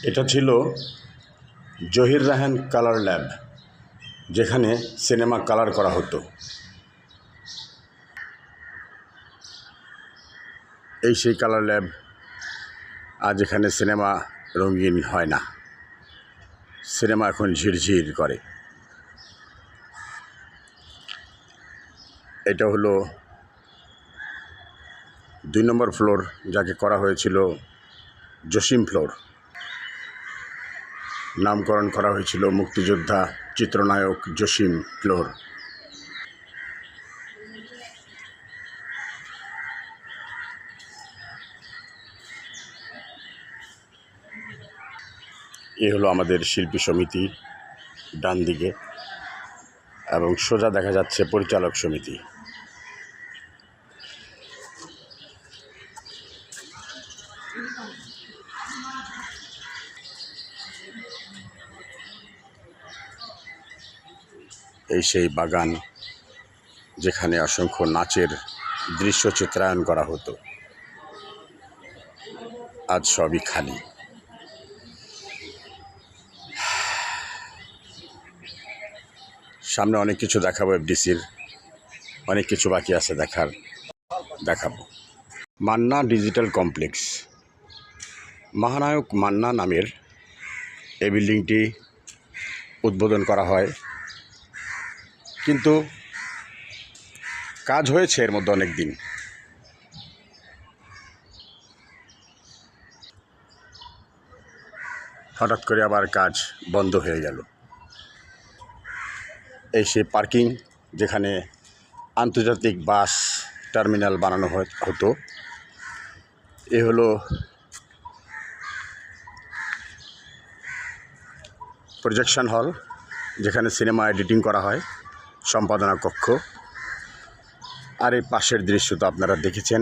এটা ছিল Zahir Raihan colour lab, যেখানে সিনেমা কালার করা হতো। এই সেই কালার ল্যাব, আজ এখানে সিনেমা রঙিন হয় না, সিনেমা এখন ঝিরঝির করে। এটা হলো 2 নম্বর ফ্লোর, যাকে করা হয়েছিল জসিম ফ্লোর। নামকরণ করা হয়েছিল মুক্তিযোদ্ধা চিত্রনায়ক জসিম ফ্লোর। এ হলো আমাদের শিল্পী সমিতি ডান দিকে, এবং সোজা দেখা যাচ্ছে পরিচালক সমিতি। এই সেই বাগান, যেখানে অসংখ্য নাচের দৃশ্য চিত্রায়ন করা হতো, আজ সবই খালি। সামনে অনেক কিছু দেখাবো, এফডিসির অনেক কিছু বাকি আছে দেখাবো। মান্না ডিজিটাল কমপ্লেক্স, মহানায়ক মান্না নামের এই বিল্ডিংটি উদ্বোধন করা হয়, কিন্তু কাজ হয়েছে এর মধ্যে অনেক দিন। হঠাৎ করে আবার কাজ বন্ধ হয়ে গেল। এই সেই পার্কিং, যেখানে আন্তর্জাতিক বাস টার্মিনাল বানানো হতো। এ হলো প্রজেকশন হল, যেখানে সিনেমা এডিটিং করা হয়, সম্পাদনা কক্ষ। আর এই পাশের দৃশ্য তো আপনারা দেখেছেন।